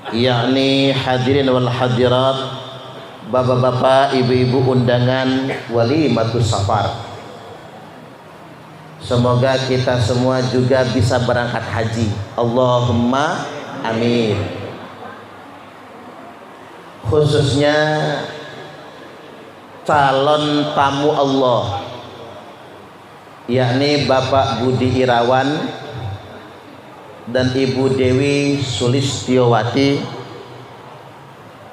yakni hadirin wal hadirat, bapak-bapak, ibu-ibu undangan walimatus safar. Semoga kita semua juga bisa berangkat haji. Allahumma amin. Khususnya calon tamu Allah, yakni Bapak Budi Irawan dan Ibu Dewi Sulistiowati.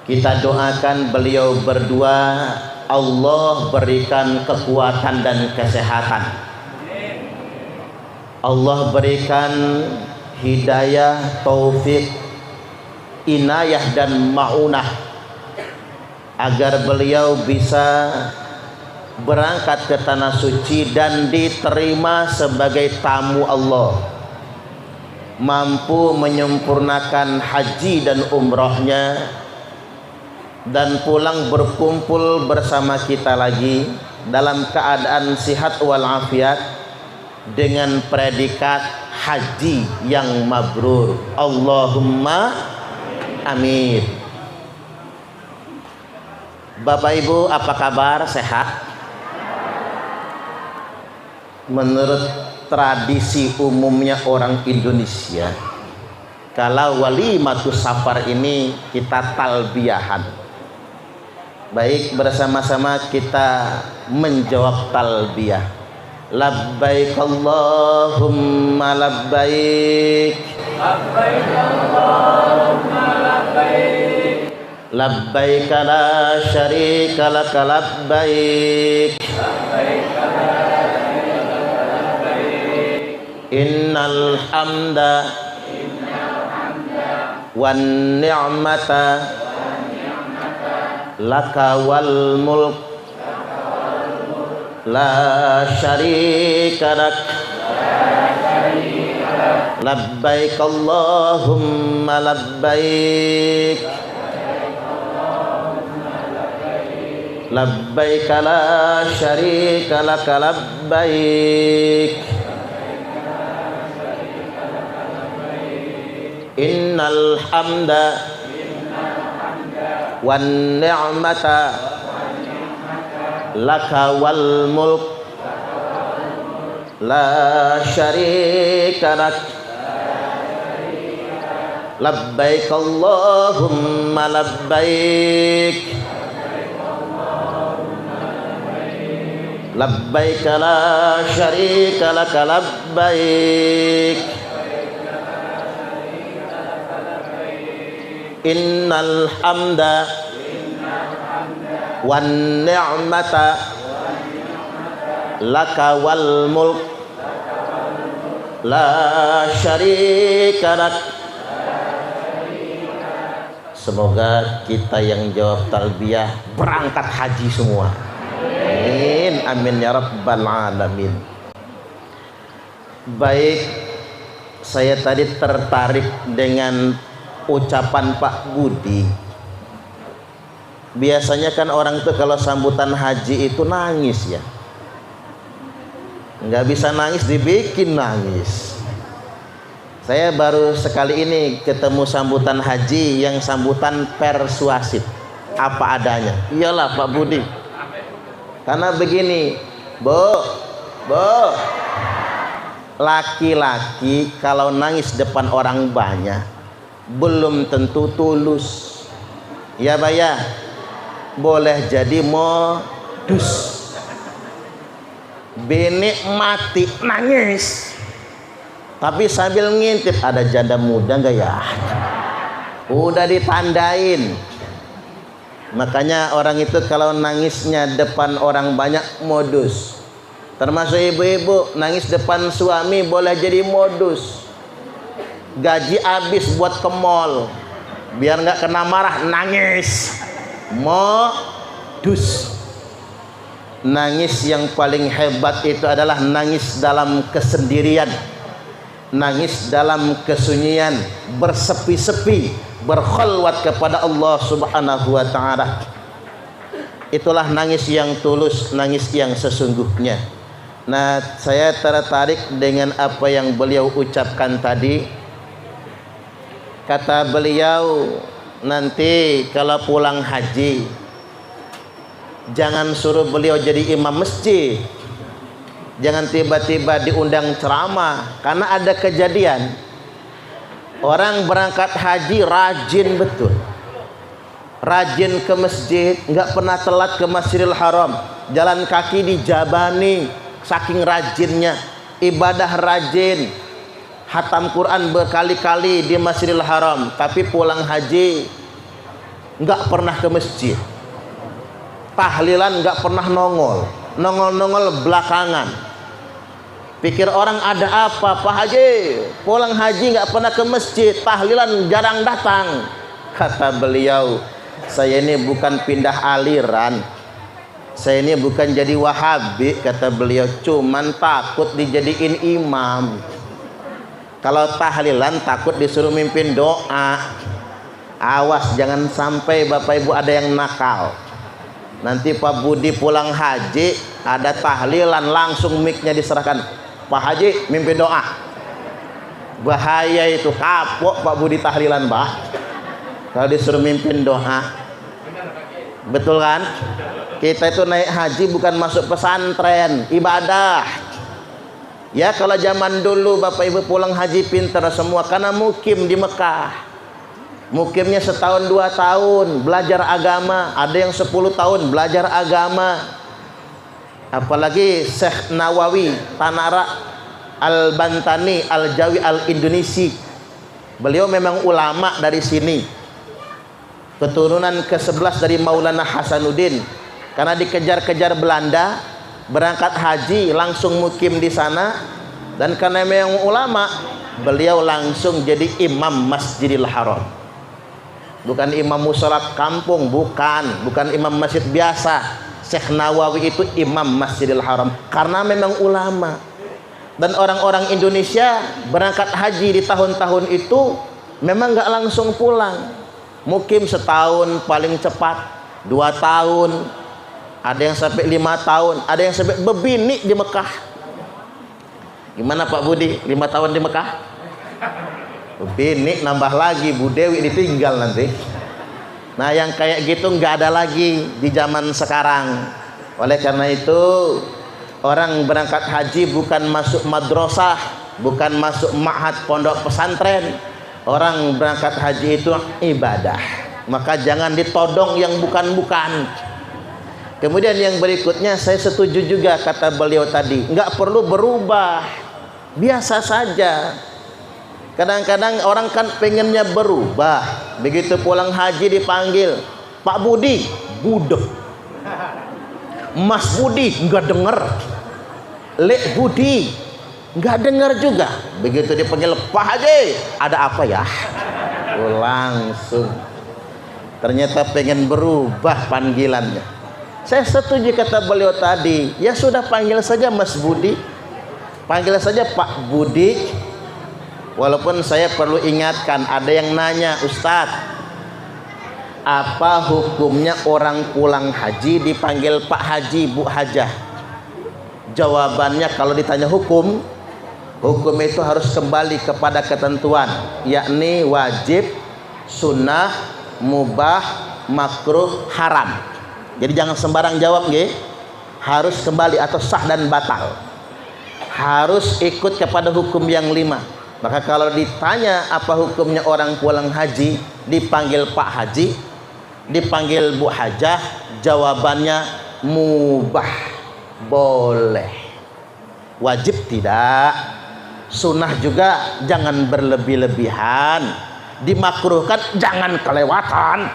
Kita doakan beliau berdua, Allah berikan kekuatan dan kesehatan, Allah berikan hidayah, taufik, inayah dan ma'unah agar beliau bisa berangkat ke tanah suci dan diterima sebagai tamu Allah, mampu menyempurnakan haji dan umrohnya, dan pulang berkumpul bersama kita lagi dalam keadaan sihat walafiat dengan predikat haji yang mabrur. Allahumma amin. Bapak Ibu, apa kabar? Sehat? Menurut tradisi umumnya orang Indonesia, kalau walimatus safar ini kita talbiyahan. Baik, bersama-sama kita menjawab talbiyah. Labbaik Allahumma labbaik, labbaik Allahumma labbaik, labbaik la syarika laka labbaik, labbaik la syarika laka labbaik, innal hamda wan ni'mata laka wal mulk la syarika lak, labbaik Allahumma labbaik, labbaik la syarika lak labbaik, innal hamda wan ni'mata laka wal mulk la syarika lak, labbaik Allahumma labbaik, labbaik la syarika lak labbaik, innal hamda wan ni'mata laka wal mulk la syarika lak. Semoga kita yang jawab talbiyah berangkat haji semua. Amin, amin ya rabbal alamin. Baik, saya tadi tertarik dengan ucapan Pak Budi. Biasanya kan orang itu kalau sambutan haji itu nangis ya. Nggak bisa nangis dibikin nangis. Saya baru sekali ini ketemu sambutan haji yang sambutan persuasif, apa adanya. Iyalah Pak Budi. Karena begini, Bu, laki-laki kalau nangis depan orang banyak belum tentu tulus. Ya Baya, boleh jadi modus. Bini mati nangis, tapi sambil ngintip ada janda muda nggak ya? Udah ditandain. Makanya orang itu kalau nangisnya depan orang banyak modus. Termasuk ibu-ibu nangis depan suami boleh jadi modus. Gaji habis buat ke mall, biar nggak kena marah nangis. Modus. Nangis yang paling hebat itu adalah nangis dalam kesendirian, nangis dalam kesunyian, bersepi-sepi, berkhalwat kepada Allah Subhanahu wa ta'ala. Itulah nangis yang tulus, nangis yang sesungguhnya. Nah, saya tertarik dengan apa yang beliau ucapkan tadi. Kata beliau, nanti kalau pulang haji jangan suruh beliau jadi imam masjid, jangan tiba-tiba diundang ceramah. Karena ada kejadian orang berangkat haji rajin betul, rajin ke masjid, nggak pernah telat ke Masjidil Haram, jalan kaki dijabani saking rajinnya, ibadah rajin, hatam Quran berkali-kali di Masjidil Haram, tapi pulang haji nggak pernah ke masjid, tahlilan nggak pernah nongol belakangan. Pikir orang ada apa, Pak Haji pulang haji nggak pernah ke masjid, tahlilan jarang datang. Kata beliau, saya ini bukan pindah aliran, saya ini bukan jadi Wahabi. Kata beliau, cuman takut dijadiin imam. Kalau tahlilan takut disuruh mimpin doa. Awas jangan sampai Bapak Ibu ada yang nakal. Nanti Pak Budi pulang haji ada tahlilan, langsung mic-nya diserahkan, Pak Haji mimpin doa. Bahaya itu, kapok Pak Budi tahlilan, Pak, kalau disuruh mimpin doa. Betul kan? Kita itu naik haji bukan masuk pesantren, ibadah. Ya kalau zaman dulu Bapak Ibu pulang haji pintar semua karena mukim di Mekah. Mukimnya setahun 2 tahun belajar agama, ada yang 10 tahun belajar agama. Apalagi Syekh Nawawi Tanara Al-Bantani Al-Jawi Al-Indonesi, beliau memang ulama dari sini, keturunan ke-11 dari Maulana Hasanuddin. Karena dikejar-kejar Belanda, berangkat haji langsung mukim di sana, dan karena memang ulama, beliau langsung jadi imam Masjidil Haram. Bukan imam musola kampung, bukan imam masjid biasa. Syekh Nawawi itu imam Masjidil Haram karena memang ulama. Dan orang-orang Indonesia berangkat haji di tahun-tahun itu memang nggak langsung pulang, mukim setahun paling cepat, 2 tahun, ada yang sampai 5 tahun, ada yang sampai bebini di Mekah. Gimana Pak Budi, 5 tahun di Mekah? Bebini nambah lagi, Bu Dewi ditinggal nanti. Nah yang kayak gitu nggak ada lagi di zaman sekarang. Oleh karena itu orang berangkat haji bukan masuk madrasah, bukan masuk ma'had pondok pesantren. Orang berangkat haji itu ibadah, maka jangan ditodong yang bukan-bukan. Kemudian yang berikutnya, saya setuju juga kata beliau tadi, nggak perlu berubah, biasa saja. Kadang-kadang orang kan pengennya berubah, begitu pulang haji dipanggil Pak Budi, budek. Mas Budi nggak denger, Lek Budi nggak dengar juga. Begitu dipanggil Pak Haji, ada apa ya? Langsung ternyata pengen berubah panggilannya. Saya setuju kata beliau tadi, ya sudah panggil saja Mas Budi, panggil saja Pak Budi. Walaupun saya perlu ingatkan, ada yang nanya, Ustadz, apa hukumnya orang pulang haji dipanggil Pak Haji, Bu Hajah? Jawabannya kalau ditanya hukum itu harus kembali kepada ketentuan, yakni wajib, sunnah, mubah, makruh, haram. Jadi jangan sembarang jawab, nggih. Harus kembali atau sah dan batal. Harus ikut kepada hukum yang 5. Maka kalau ditanya apa hukumnya orang pulang haji dipanggil Pak Haji, dipanggil Bu Hajah, jawabannya mubah, boleh. Wajib tidak, sunnah juga jangan berlebih-lebihan, dimakruhkan jangan kelewatan,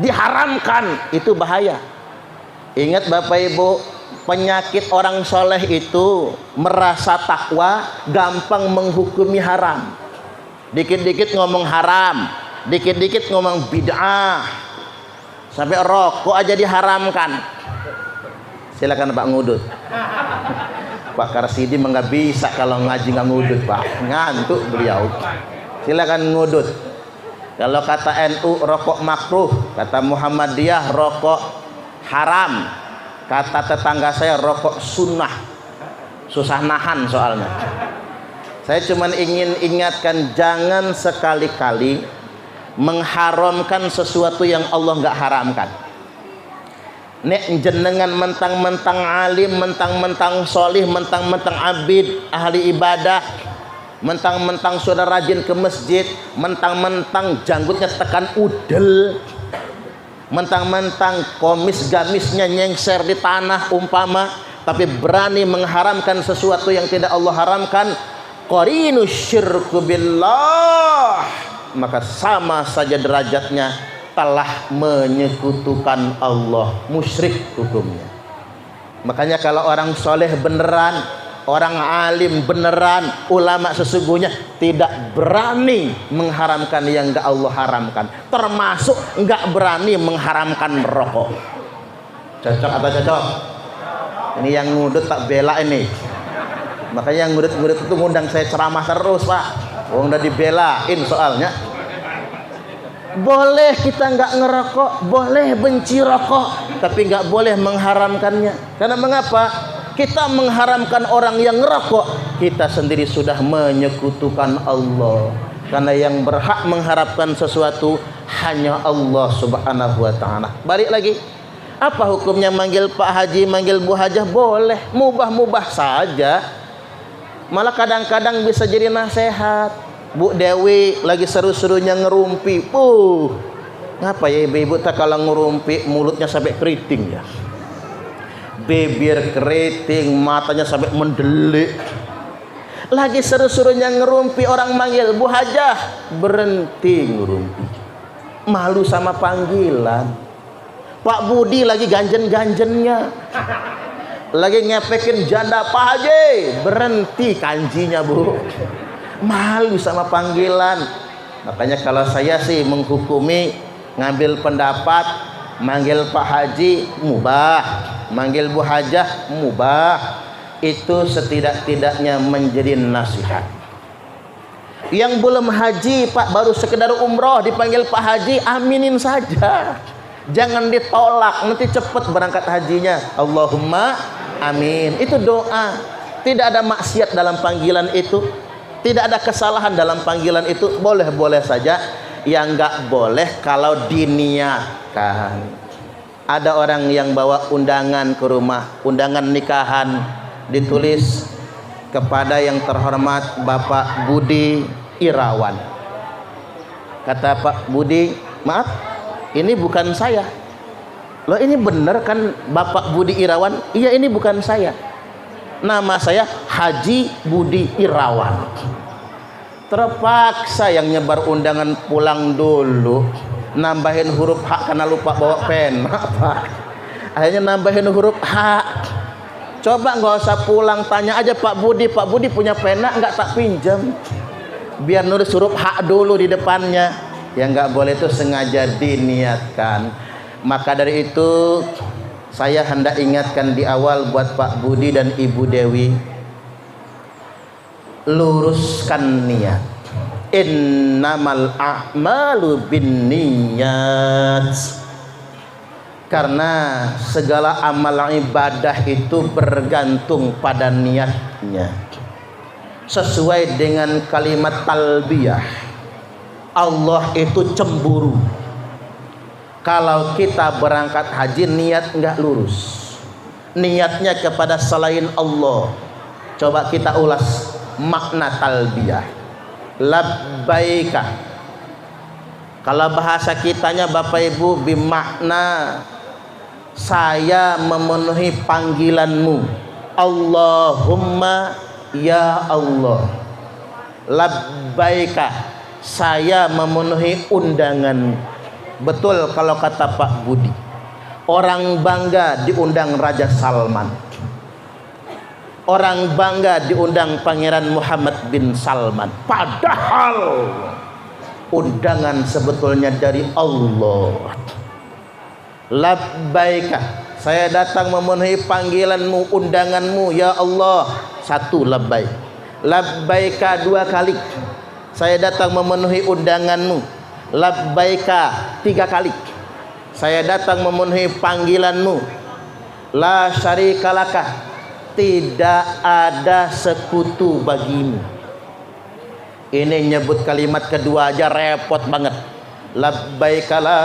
diharamkan itu bahaya. Ingat Bapak Ibu, penyakit orang soleh itu merasa takwa, gampang menghukumi haram. Dikit-dikit ngomong haram, dikit-dikit ngomong bid'ah, sampai rokok aja diharamkan. Silakan Pak ngudut. Pak Karsidi nggak bisa kalau ngaji nggak ngudut, Pak, ngantuk beliau. Silakan ngudut. Kalau kata NU rokok makruh, kata Muhammadiyah rokok haram, kata tetangga saya rokok sunnah, susah nahan soalnya. Saya cuma ingin ingatkan, jangan sekali-kali mengharamkan sesuatu yang Allah nggak haramkan. Nek jenengan mentang-mentang alim, mentang-mentang solih, mentang-mentang abid, ahli ibadah, mentang-mentang sudah rajin ke masjid, mentang-mentang janggutnya tekan udel, mentang-mentang komis gamisnya nyengser di tanah umpama, tapi berani mengharamkan sesuatu yang tidak Allah haramkan, qarinu syirku billah, maka sama saja derajatnya telah menyekutukan Allah, musyrik hukumnya. Makanya kalau orang soleh beneran, orang alim beneran, ulama sesungguhnya tidak berani mengharamkan yang enggak Allah haramkan, termasuk enggak berani mengharamkan merokok. Cocok atau cocok? Ini yang ngudut tak bela ini. Makanya yang ngudut-ngudut itu ngundang saya ceramah terus, Pak. Wong udah dibelain soalnya. Boleh kita nggak ngerokok, boleh benci rokok, tapi nggak boleh mengharamkannya. Karena mengapa? Kita mengharamkan orang yang ngerokok, kita sendiri sudah menyekutukan Allah. Karena yang berhak mengharapkan sesuatu hanya Allah Subhanahu wa ta'ala. Balik lagi, apa hukumnya manggil Pak Haji, manggil Bu Hajah? Boleh, mubah-mubah saja. Malah kadang-kadang bisa jadi nasihat. Bu Dewi lagi seru-serunya ngerumpi, ngapa ya ibu-ibu tak kalau ngerumpi mulutnya sampai keriting ya, bibir keriting, matanya sampai mendelik. Lagi seru-serunya ngerumpi, orang manggil Bu Hajah, berhenti ngerumpi, malu sama panggilan. Pak Budi lagi ganjen-ganjennya, lagi ngepekin janda Pak Haji, berhenti kanjinya Bu, malu sama panggilan. Makanya kalau saya sih menghukumi, ngambil pendapat, manggil Pak Haji mubah, manggil Bu Hajah mubah, itu setidak-tidaknya menjadi nasihat. Yang belum haji Pak, baru sekedar umroh, dipanggil Pak Haji, aminin saja, jangan ditolak, nanti cepat berangkat hajinya. Allahumma amin, itu doa. Tidak ada maksiat dalam panggilan itu, tidak ada kesalahan dalam panggilan itu, boleh-boleh saja. Yang nggak boleh kalau diniatkan. Ada orang yang bawa undangan ke rumah, undangan nikahan, ditulis kepada yang terhormat Bapak Budi Irawan. Kata Pak Budi, maaf, ini bukan saya. Loh, ini bener kan Bapak Budi Irawan? Iya, ini bukan saya. Nama saya Haji Budi Irawan. Terpaksa yang nyebar undangan pulang dulu, nambahin huruf H karena lupa bawa pena, Pak. Akhirnya nambahin huruf H. Coba nggak usah pulang, tanya aja Pak Budi punya pena nggak, tak pinjam, biar nulis huruf H dulu di depannya. Yang nggak boleh itu sengaja diniatkan. Maka dari itu saya hendak ingatkan di awal buat Pak Budi dan Ibu Dewi, luruskan niat. Innamal a'malu binniyat. Karena segala amal ibadah itu bergantung pada niatnya. Sesuai dengan kalimat talbiyah, Allah itu cemburu kalau kita berangkat haji niat nggak lurus, niatnya kepada selain Allah. Coba kita ulas makna talbiyah. Labbaika, kalau bahasa kitanya Bapak Ibu, bimakna saya memenuhi panggilanmu, Allahumma ya Allah. Labbaika, saya memenuhi undangan. Betul kalau kata Pak Budi, orang bangga diundang Raja Salman, orang bangga diundang Pangeran Muhammad bin Salman, padahal undangan sebetulnya dari Allah. Labbaika, saya datang memenuhi panggilanmu, undanganmu ya Allah. Satu, labbaik. Labbaika dua kali, saya datang memenuhi undanganmu. Labbaika tiga kali, saya datang memenuhi panggilanmu. La syarikalaka, tidak ada sekutu bagimu. Ini nyebut kalimat kedua aja repot banget. Labbaik la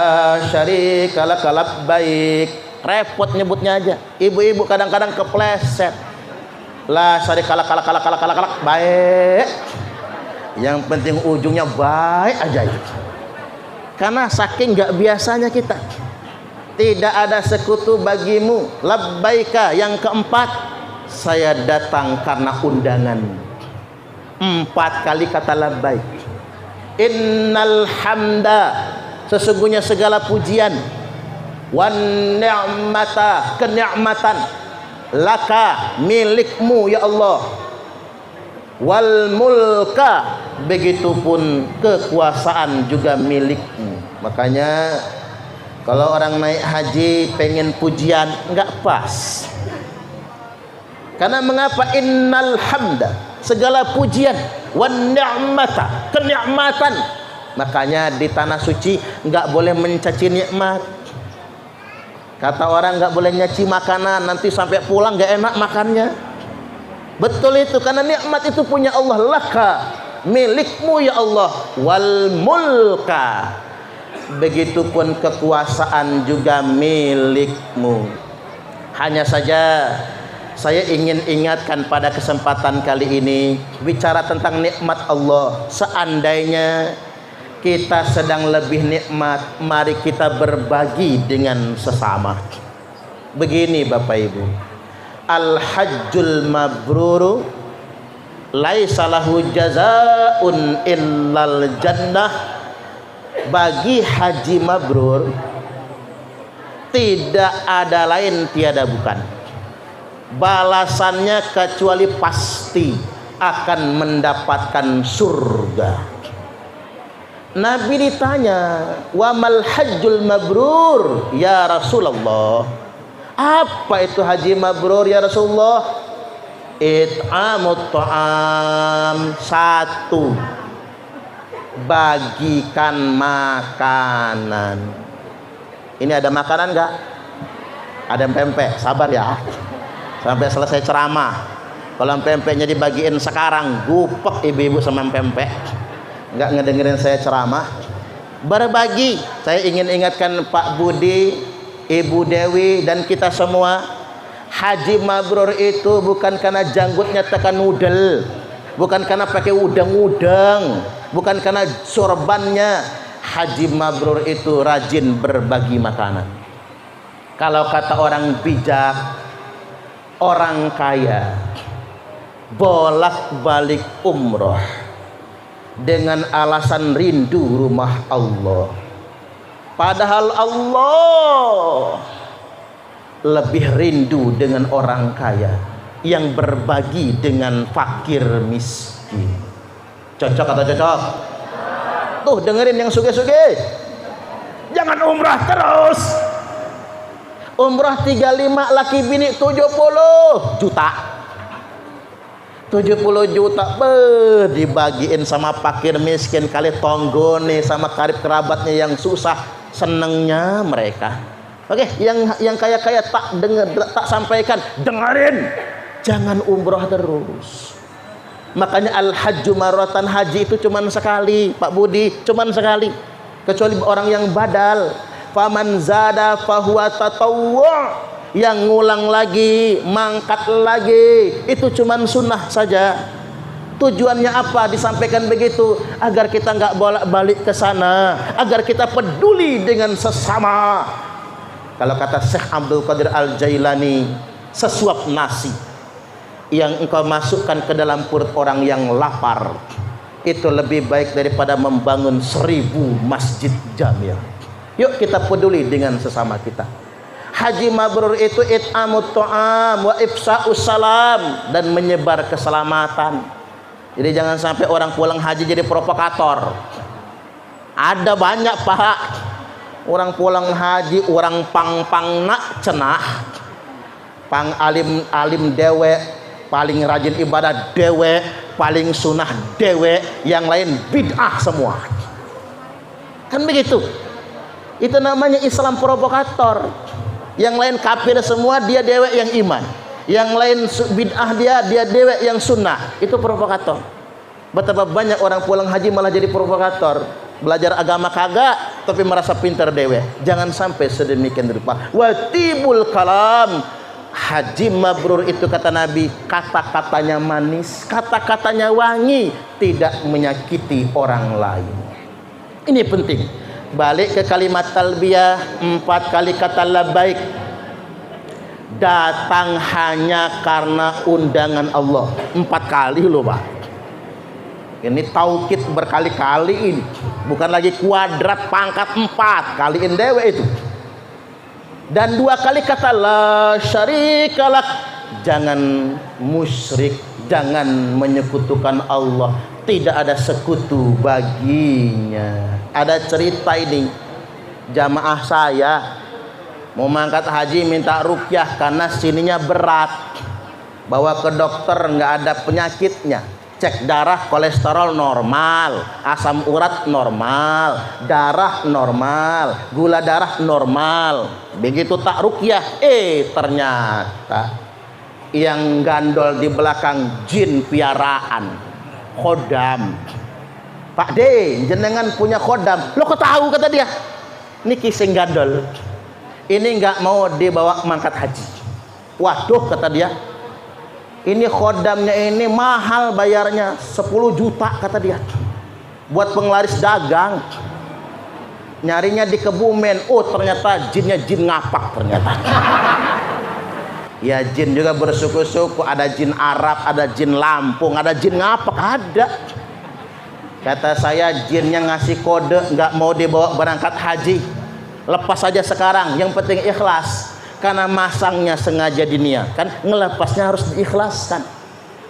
syarika lak labbaik. Repot nyebutnya aja. Ibu-ibu kadang-kadang kepleset. La syarika lak baik. Yang penting ujungnya baik aja. Karena saking nggak biasanya kita. Tidak ada sekutu bagimu. Labbaika. Yang keempat, saya datang karena undangan. 4 kali kata labbaik. Innal hamda, sesungguhnya segala pujian, wan ni'mata, kenikmatan, laka, milikmu ya Allah, wal mulka, begitupun kekuasaan juga milikmu. Makanya kalau orang naik haji pengen pujian enggak pas. Karena mengapa? Innal hamda, segala pujian, wan ni'mata, kenikmatan. Makanya di tanah suci enggak boleh mencaci nikmat. Kata orang enggak boleh nyaci makanan, nanti sampai pulang enggak enak makannya. Betul itu, karena nikmat itu punya Allah. Laka, milikmu ya Allah, wal mulka, begitupun kekuasaan juga milikmu. Hanya saja saya ingin ingatkan pada kesempatan kali ini bicara tentang nikmat Allah. Seandainya kita sedang lebih nikmat, mari kita berbagi dengan sesama. Begini Bapak Ibu, al-hajjul mabruru laisa lahu jazaa'un illal jannah. Bagi haji mabrur tidak ada lain tiada bukan balasannya kecuali pasti akan mendapatkan surga. Nabi ditanya, wa mal hajjul mabrur ya Rasulullah, apa itu haji mabrur ya Rasulullah? It'amut ta'am, 1, bagikan makanan. Ini ada makanan enggak? Ada pempek, sabar ya sampai selesai ceramah. Kalau pempeknya dibagiin sekarang, gupek ibu-ibu sama pempek, nggak ngedengerin saya ceramah. Berbagi, saya ingin ingatkan Pak Budi, Ibu Dewi, dan kita semua, haji mabrur itu bukan karena janggutnya tekan udel, bukan karena pakai udang-udang, bukan karena sorbannya. Haji mabrur itu rajin berbagi makanan. Kalau kata orang bijak, orang kaya bolak-balik umroh dengan alasan rindu rumah Allah, padahal Allah lebih rindu dengan orang kaya yang berbagi dengan fakir miskin. Cocok atau cocok? Tuh dengerin yang suge-suge, jangan umrah terus. Umrah 35, laki bini 70 juta. 70 juta dibagiin sama fakir miskin kali tonggone sama karib kerabatnya yang susah, senengnya mereka. Oke, yang kaya-kaya tak denger, tak sampaikan, dengerin, jangan umroh terus. Makanya al-hajju marratan, haji itu cuman sekali, Pak Budi, cuman sekali. Kecuali orang yang badal. Faman zada fahuwa tatawwu', yang ngulang lagi, mangkat lagi, itu cuman sunnah saja. Tujuannya apa disampaikan begitu? Agar kita nggak bolak-balik ke sana, agar kita peduli dengan sesama. Kalau kata Syekh Abdul Qadir Al-Jailani, sesuap nasi yang engkau masukkan ke dalam perut orang yang lapar itu lebih baik daripada membangun 1000 masjid jamiah. Yuk kita peduli dengan sesama kita. Haji mabrur itu it'amut ta'am wa ifsa'us salam, dan menyebar keselamatan. Jadi jangan sampai orang pulang haji jadi provokator. Ada banyak Pak, orang pulang haji orang pang nak cenah, pang alim dewe, paling rajin ibadah dewe, paling sunnah dewe, yang lain bid'ah semua. Kan begitu. Itu namanya Islam provokator. Yang lain kafir semua, dia dewek yang iman. Yang lain bid'ah, dia dewek yang sunnah. Itu provokator. Betapa banyak orang pulang haji malah jadi provokator. Belajar agama kagak, tapi merasa pintar dewe. Jangan sampai sedemikian rupa. Watibul kalam. Haji mabrur itu kata Nabi, kata-katanya manis, kata-katanya wangi, tidak menyakiti orang lain. Ini penting. Balik ke kalimat talbiyah, 4 kali kata labbaik. Datang hanya karena undangan Allah. 4 kali loh Pak. Ini taukid berkali-kali ini. Bukan lagi kuadrat pangkat 4. Kaliin dewe itu. Dan 2 kali kata la syarikalak. Jangan musyrik, jangan menyekutukan Allah. Tidak ada sekutu baginya. Ada cerita ini, jamaah saya mau mangkat haji minta rukyah karena sininya berat. Bawa ke dokter nggak ada penyakitnya. Cek darah, kolesterol normal, asam urat normal, darah normal, gula darah normal. Begitu tak rukyah, ternyata yang gandol di belakang jin piaraan, khodam. Pak D, jenengan punya khodam. Lo kok tahu kata dia? Ini kising gandol. Ini nggak mau dibawa mangkat haji. Waduh kata dia. Ini khodamnya ini mahal bayarnya 10 juta kata dia. Buat penglaris dagang. Nyarinya di Kebumen. Oh ternyata jinnya jin ngapak ternyata. Ya jin juga bersuku-suku. Ada jin Arab, ada jin Lampung, ada jin ngapak, ada. Kata saya jinnya ngasih kode nggak mau dibawa berangkat haji. Lepas saja sekarang. Yang penting ikhlas. Karena masangnya sengaja diniatkan, ngelepasnya harus diikhlaskan.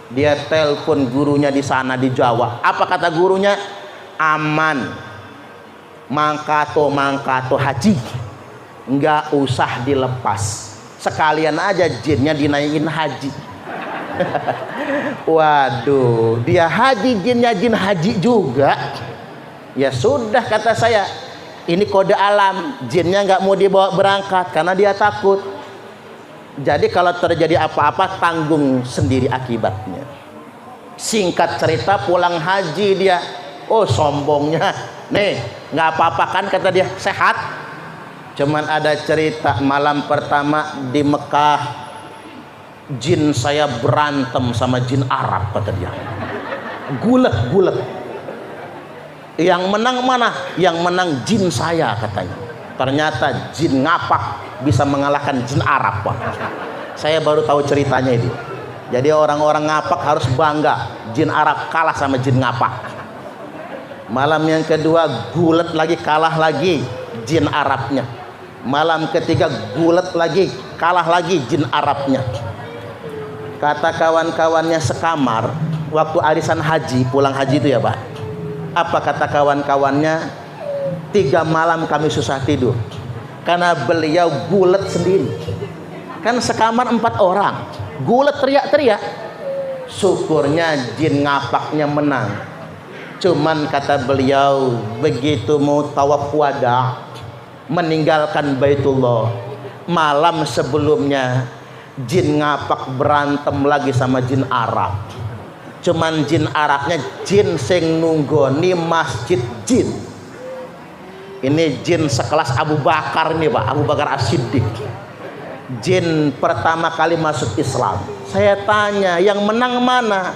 Dia telepon gurunya di sana di Jawa. Apa kata gurunya? Aman. Mangkato haji. Nggak usah dilepas. Sekalian aja jinnya dinaikin haji. Waduh, dia haji, jinnya jin haji juga. Ya sudah kata saya. Ini kode alam, jinnya nggak mau dibawa berangkat karena dia takut. Jadi kalau terjadi apa-apa tanggung sendiri akibatnya. Singkat cerita pulang haji dia, oh sombongnya, nih nggak apa-apa kan kata dia, sehat. Cuman ada cerita malam pertama di Mekah, jin saya berantem sama jin Arab kata dia, gulet. Yang menang mana? Yang menang jin saya katanya. Ternyata jin ngapak bisa mengalahkan jin Arab Pak. Saya baru tahu ceritanya itu. Jadi orang-orang ngapak harus bangga. Jin Arab kalah sama jin ngapak. Malam yang kedua gulet lagi, kalah lagi jin Arabnya. Malam ketiga gulet lagi, kalah lagi jin Arabnya. Kata kawan-kawannya sekamar waktu arisan haji, pulang haji itu ya Pak. Apa kata kawan-kawannya? 3 malam kami susah tidur karena beliau gulet sendiri. Kan sekamar 4 orang, gulet teriak-teriak. Syukurnya jin ngapaknya menang. Cuman kata beliau begitu mau tawaf wada meninggalkan Baitullah, malam sebelumnya jin ngapak berantem lagi sama jin Arab. Cuman jin Arabnya jin sing nunggoni masjid jin. Ini jin sekelas Abu Bakar nih Pak, Abu Bakar As-Siddiq. Jin pertama kali masuk Islam. Saya tanya, yang menang mana?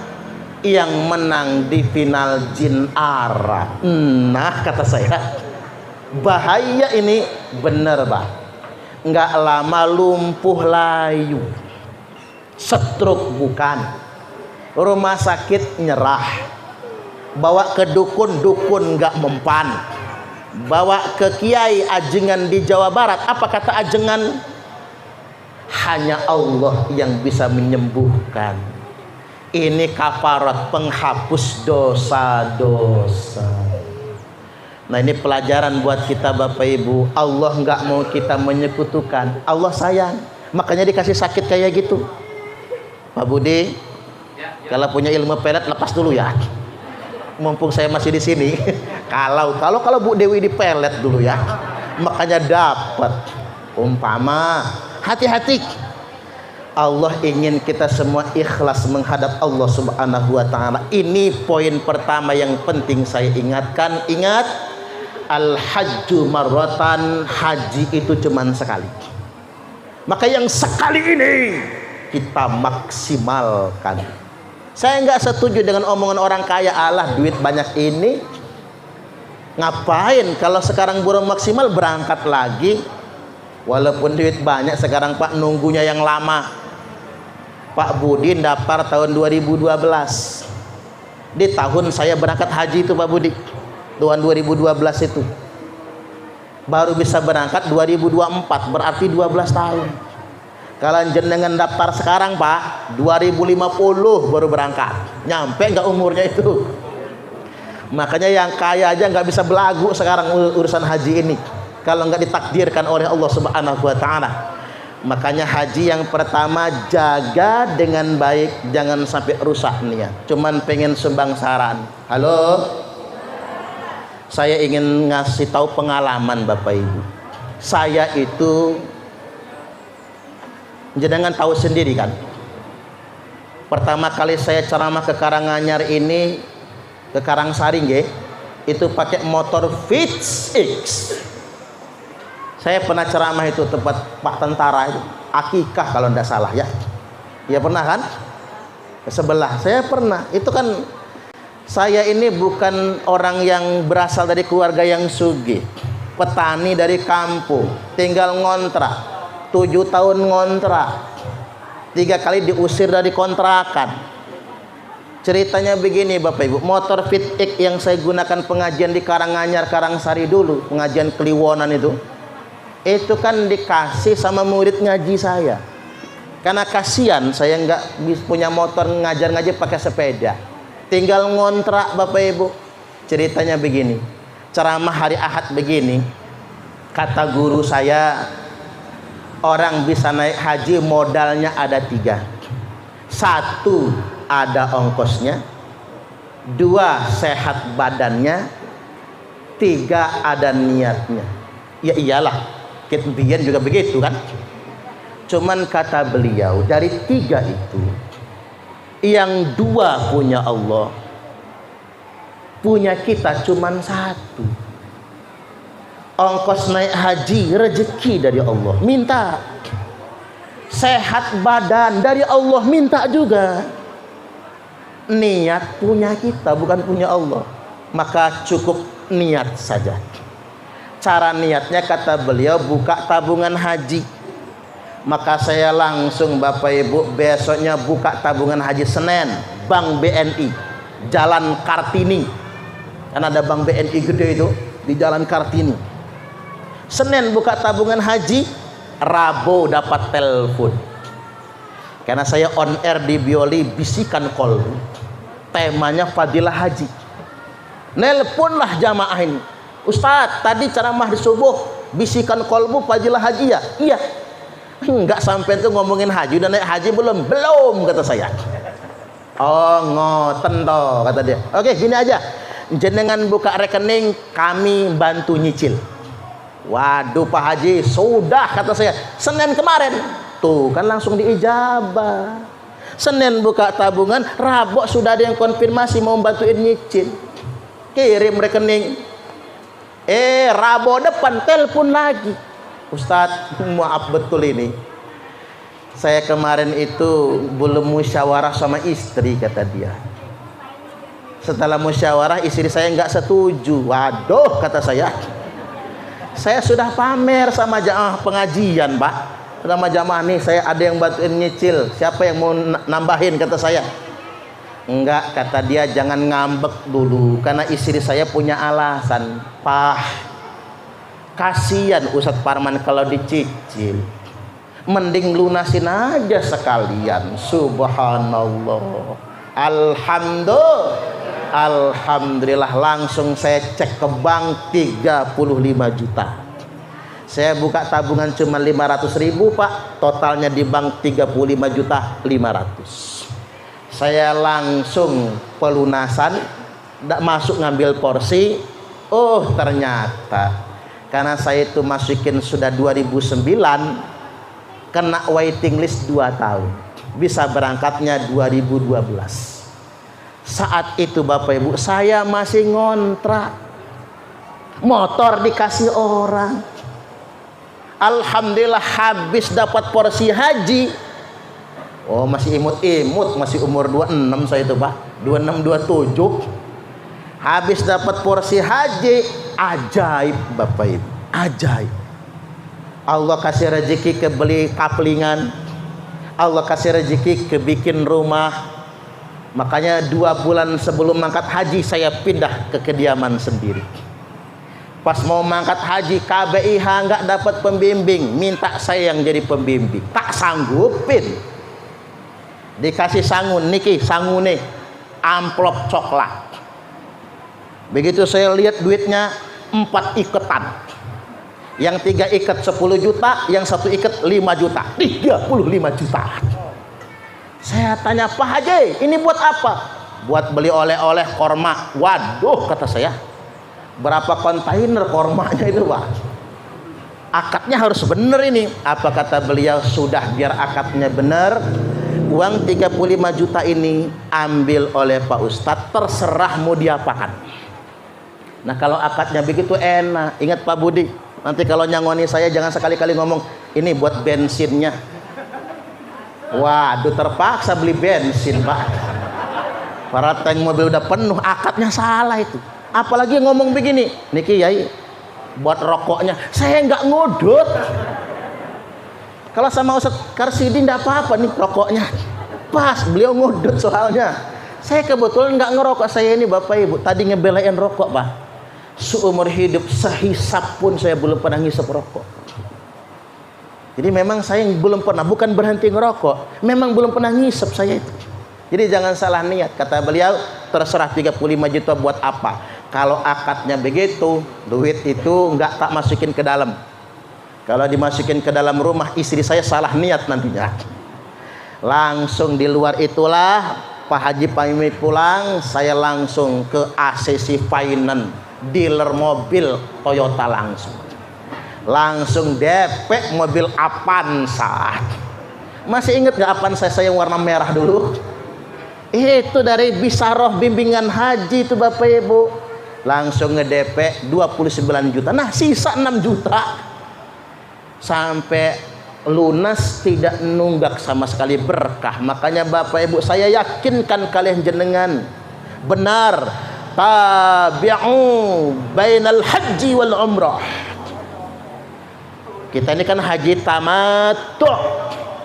Yang menang di final jin Arab. Nah kata saya, bahaya ini bener Pak. Nggak lama lumpuh layu. Stroke bukan. Rumah sakit nyerah, bawa ke dukun nggak mempan, bawa ke kiai ajengan di Jawa Barat. Apa kata ajengan? Hanya Allah yang bisa menyembuhkan. Ini kafarat, penghapus dosa-dosa. Nah ini pelajaran buat kita Bapak Ibu. Allah nggak mau kita menyekutukan. Allah sayang, makanya dikasih sakit kayak gitu. Pak Budi, kalau punya ilmu pelet lepas dulu ya. Mumpung saya masih di sini. Kalau Bu Dewi di pelet dulu ya. Makanya dapat. Umpama hati-hati. Allah ingin kita semua ikhlas menghadap Allah Subhanahu wa ta'ala. Ini poin pertama yang penting saya ingatkan. Ingat, al-hajju marratan, haji itu cuman sekali. Maka yang sekali ini kita maksimalkan. Saya nggak setuju dengan omongan orang kaya, Allah duit banyak ini ngapain kalau sekarang belum maksimal berangkat lagi. Walaupun duit banyak sekarang Pak, nunggunya yang lama. Pak Budi daftar tahun 2012. Di tahun saya berangkat haji itu Pak Budi, tahun 2012 itu baru bisa berangkat 2024, berarti 12 tahun. Kalau jenengan daftar sekarang Pak, 2050 baru berangkat, nyampe nggak umurnya itu. Makanya yang kaya aja nggak bisa belagu sekarang urusan haji ini kalau nggak ditakdirkan oleh Allah Subhanahu wa ta'ala. Makanya haji yang pertama, jaga dengan baik, jangan sampai rusak niat. Cuman pengen sumbang saran. Halo, saya ingin ngasih tahu pengalaman Bapak Ibu. Saya itu, jenengan tahu sendiri kan, pertama kali saya ceramah ke Karanganyar ini, ke Karangsari nggih, itu pakai motor Fitz X. Saya pernah ceramah itu tempat Pak Tentara itu, Akikah kalau tidak salah ya. Ya pernah kan? Sebelah saya pernah. Itu kan saya ini bukan orang yang berasal dari keluarga yang sugih, petani dari kampung, tinggal ngontrak, 7 tahun ngontrak, 3 kali diusir dari kontrakan. Ceritanya begini Bapak Ibu, motor Fit X yang saya gunakan pengajian di Karanganyar, Karangsari dulu, pengajian Kliwonan itu kan dikasih sama murid ngaji saya. Karena kasihan saya nggak punya motor ngajar-ngaji pakai sepeda, tinggal ngontrak Bapak Ibu. Ceritanya begini, ceramah hari Ahad begini, kata guru saya, orang bisa naik haji modalnya ada 3. 1, ada ongkosnya. 2, sehat badannya. 3, ada niatnya. Ya iyalah, Kitbian juga begitu kan. Cuman kata beliau, dari 3 itu, yang 2 punya Allah, punya kita cuman 1. Ongkos naik haji rezeki dari Allah, minta. Sehat badan dari Allah, minta juga. Niat punya kita, bukan punya Allah. Maka cukup niat saja. Cara niatnya kata beliau, buka tabungan haji. Maka saya langsung Bapak Ibu besoknya buka tabungan haji Senin, Bank BNI, Jalan Kartini. Kan ada Bank BNI gede itu di Jalan Kartini. Senin buka tabungan haji, Rabu dapat telepon. Karena saya on air di Bioli, bisikan kolbu. Temanya Fadilah Haji. Nelponlah jamaah ini. Ustadz, tadi ceramah di subuh, bisikan kolbu Fadilah Haji ya? Iya. Enggak sampai itu ngomongin haji, udah naik haji belum? Belum, kata saya. Oh ngoten toh, kata dia. Oke, gini aja, jenengan buka rekening, kami bantu nyicil. Waduh Pak Haji, sudah, kata saya, Senin kemarin. Tuh kan langsung diijabah. Senin buka tabungan, Rabu sudah ada yang konfirmasi mau bantuin nyicil. Kirim rekening. Rabu depan telepon lagi. Ustadz, maaf betul ini, saya kemarin itu belum musyawarah sama istri, kata dia. Setelah musyawarah istri saya nggak setuju. Waduh, kata saya sudah pamer sama jamaah pengajian Pak, sama jamaah nih, saya ada yang bantuin nyicil, siapa yang mau nambahin, kata saya. Enggak, kata dia, jangan ngambek dulu, karena istri saya punya alasan. Pak, kasihan Ustadz Parman kalau dicicil, mending lunasin aja sekalian. Subhanallah, alhamdulillah, langsung saya cek ke bank 35 juta. Saya buka tabungan cuma 500.000 Pak, totalnya di bank 35 juta 500. Saya langsung pelunasan, tidak masuk ngambil porsi. Oh ternyata karena saya itu masukin sudah 2009, kena waiting list 2 tahun. Bisa berangkatnya 2012. Saat itu Bapak Ibu, saya masih ngontrak. Motor dikasih orang. Alhamdulillah habis dapat porsi haji. Oh, masih imut-imut, masih umur 26 saya itu, Pak. 26 27. Habis dapat porsi haji, ajaib Bapak Ibu, ajaib. Allah kasih rezeki ke beli kaplingan. Allah kasih rezeki ke bikin rumah. Makanya 2 bulan sebelum mangkat haji saya pindah ke kediaman sendiri. Pas mau mangkat haji KBIH nggak dapat pembimbing, minta saya yang jadi pembimbing. Tak sanggupin. Dikasih sangun, niki sangune amplop coklat. Begitu saya lihat duitnya 4 iketan. Yang 3 ikat 10 juta, yang 1 ikat 5 juta, 35 juta. Saya tanya, Pak Haji, ini buat apa? Buat beli oleh-oleh korma. Waduh, kata saya, berapa kontainer kormanya itu, Pak? Akadnya harus bener ini. Apa kata beliau? Sudah, biar akadnya bener, uang 35 juta ini ambil oleh Pak Ustadz, terserah mau diapakan. Nah, kalau akadnya begitu enak. Ingat Pak Budi, nanti kalau nyangoni saya jangan sekali-kali ngomong ini buat bensinnya. Waduh, terpaksa beli bensin, Pak. Para tank mobil udah penuh, akadnya salah itu. Apalagi ngomong begini, niki yai buat rokoknya. Saya nggak ngodot. Kalau sama Ustadz Karsidi nggak apa-apa nih rokoknya. Pas, beliau ngodot soalnya. Saya kebetulan nggak ngerokok. Saya ini Bapak Ibu tadi ngebelain rokok, Pak. Seumur hidup sehisap pun saya belum pernah ngisap rokok. Jadi memang saya belum pernah, bukan berhenti ngerokok, memang belum pernah ngisap saya itu. Jadi jangan salah niat. Kata beliau, terserah 35 juta buat apa. Kalau akadnya begitu, duit itu nggak tak masukin ke dalam. Kalau dimasukin ke dalam rumah istri saya salah niat nantinya. Langsung di luar itulah Pak Haji pamit pulang, saya langsung ke ACC Finance, dealer mobil Toyota langsung DP mobil Avanza. Masih ingat gak Avanza saya yang warna merah dulu? Itu dari Bisaroh bimbingan haji itu Bapak Ibu. Langsung nge-DP 29 juta. Nah, sisa 6 juta. Sampai lunas, tidak nunggak sama sekali, berkah. Makanya Bapak Ibu, saya yakinkan kalian jenengan benar, tabi'u bainal haji wal umrah. Kita ini kan haji tamattu,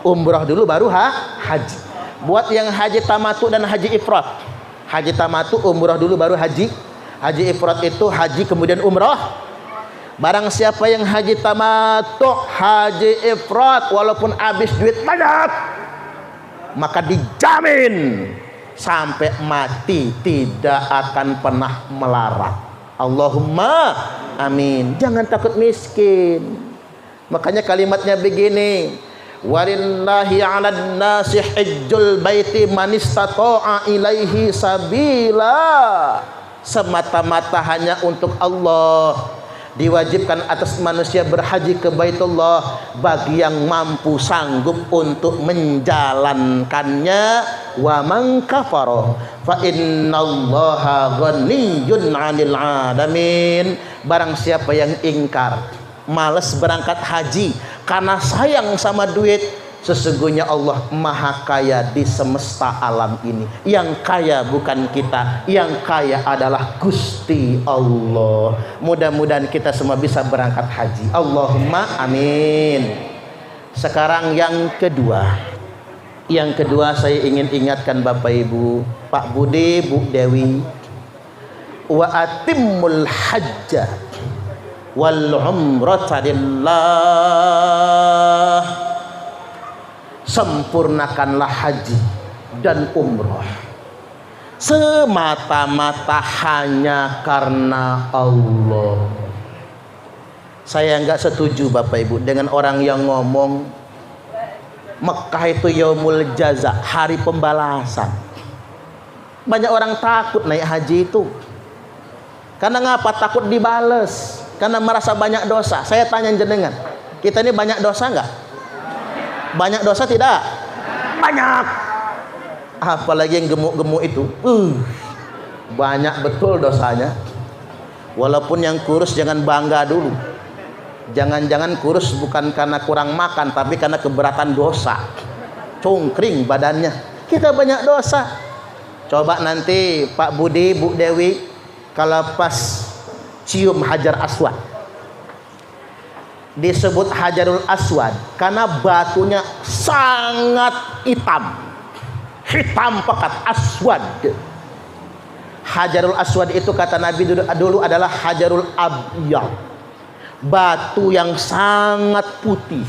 umrah dulu baru haji. Buat yang haji tamattu dan haji ifrat, haji tamattu umrah dulu baru haji. Haji ifrat itu haji kemudian umrah. Barang siapa yang haji tamattu, haji ifrat, walaupun habis duit banyak, maka dijamin sampai mati tidak akan pernah melarat. Allahumma amin. Jangan takut miskin. Makanya kalimatnya begini, walillahi 'alan nasi hajjul baiti man istata'a ilaihi sabila. Semata-mata hanya untuk Allah diwajibkan atas manusia berhaji ke Baitullah bagi yang mampu sanggup untuk menjalankannya. Wa man kafara fa innallaha ghaniyyun 'anil 'alamin. Barang siapa yang ingkar, malas berangkat haji karena sayang sama duit, sesungguhnya Allah maha kaya di semesta alam ini. Yang kaya bukan kita, yang kaya adalah Gusti Allah. Mudah-mudahan kita semua bisa berangkat haji. Allahumma amin. Sekarang yang kedua. Yang kedua saya ingin ingatkan Bapak Ibu, Pak Budi, Bu Dewi, wa atimmul hajja wal umrata lillah. Sempurnakanlah haji dan umrah semata-mata hanya karena Allah. Saya nggak setuju Bapak Ibu dengan orang yang ngomong Mekah itu yaumul jaza, hari pembalasan. Banyak orang takut naik haji itu. Karena ngapa? Takut dibales. Karena merasa banyak dosa. Saya tanya jenengan, kita ini banyak dosa nggak? Banyak dosa tidak? Banyak. Apalagi yang gemuk-gemuk itu. Banyak betul dosanya. Walaupun yang kurus jangan bangga dulu. Jangan-jangan kurus bukan karena kurang makan, tapi karena keberatan dosa. Cungkring badannya. Kita banyak dosa. Coba nanti Pak Budi, Bu Dewi, kalau pas cium Hajar Aswad, disebut Hajarul Aswad karena batunya sangat hitam. Hitam pekat, aswad. Hajarul Aswad itu kata Nabi dulu adalah Hajarul Abyad, batu yang sangat putih,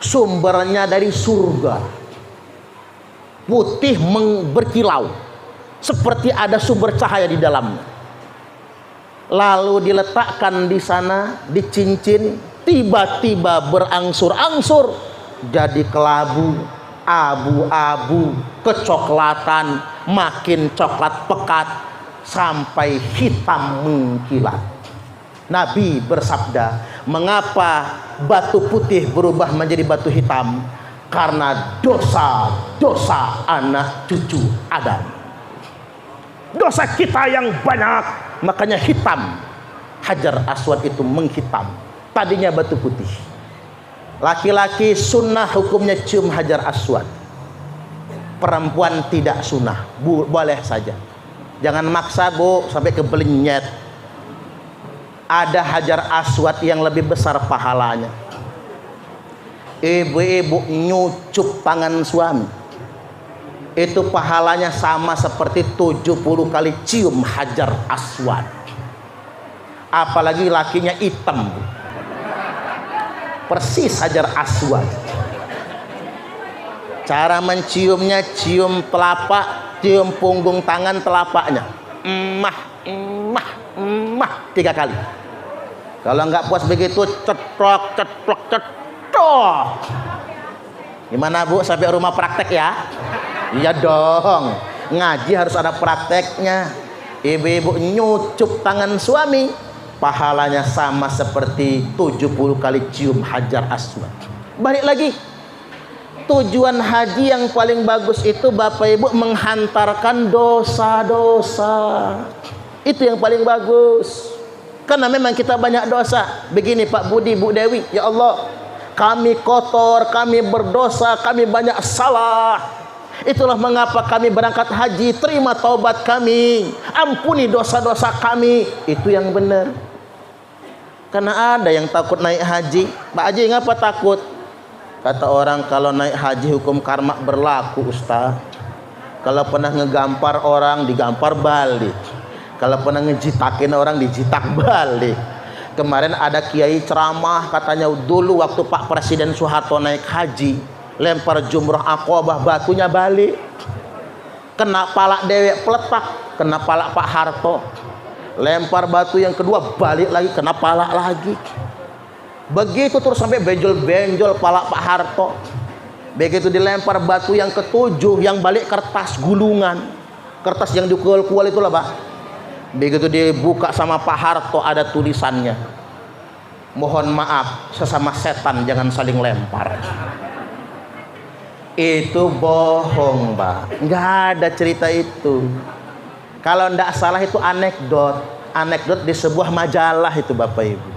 sumbernya dari surga, putih berkilau seperti ada sumber cahaya di dalamnya. Lalu diletakkan di sana, dicincin, tiba-tiba berangsur-angsur jadi kelabu, abu-abu, kecoklatan, makin coklat pekat sampai hitam mengkilat. Nabi bersabda, mengapa batu putih berubah menjadi batu hitam? Karena dosa-dosa anak cucu Adam. Dosa kita yang banyak, makanya hitam. Hajar Aswad itu menghitam. Tadinya batu putih. Laki-laki sunnah hukumnya cium Hajar Aswad. Perempuan tidak sunnah, boleh saja. Jangan maksa bu sampai kebelinyet. Ada Hajar Aswad yang lebih besar pahalanya. Ibu-ibu nyucup tangan suami, itu pahalanya sama seperti 70 kali cium Hajar Aswad. Apalagi lakinya hitam, persis Hajar Aswad. Cara menciumnya, cium telapak, cium punggung tangan telapaknya, 3 kali. Kalau nggak puas begitu, cetrok. Gimana bu, sampai rumah praktek ya? Iya dong, ngaji harus ada prakteknya. Ibu-ibu nyucup tangan suami, pahalanya sama seperti 70 kali cium Hajar Aswad. Balik lagi, tujuan haji yang paling bagus itu Bapak Ibu menghantarkan dosa-dosa. Itu yang paling bagus. Karena memang kita banyak dosa. Begini Pak Budi, Bu Dewi, ya Allah, kami kotor, kami berdosa, kami banyak salah. Itulah mengapa kami berangkat haji. Terima taubat kami, ampuni dosa-dosa kami. Itu yang benar. Karena ada yang takut naik haji. Pak Haji ngapa takut? Kata orang kalau naik haji hukum karma berlaku Ustaz. Kalau pernah ngegampar orang digampar balik. Kalau pernah ngejitakin orang dijitak balik. Kemarin ada kiai ceramah, katanya dulu waktu Pak Presiden Soeharto naik haji, lempar jumrah Aqabah, batunya balik. Kena palak dewek peletak, kena palak Pak Harto. Lempar batu yang kedua, balik lagi, kena palak lagi. Begitu terus sampai benjol-benjol palak Pak Harto. Begitu dilempar batu yang ketujuh, yang balik kertas gulungan. Kertas yang dikual-kual itulah Pak. Begitu dibuka sama Pak Harto, ada tulisannya, mohon maaf sesama setan jangan saling lempar. Itu bohong Pak, nggak ada cerita itu. Kalau ndak salah itu anekdot di sebuah majalah itu Bapak Ibu.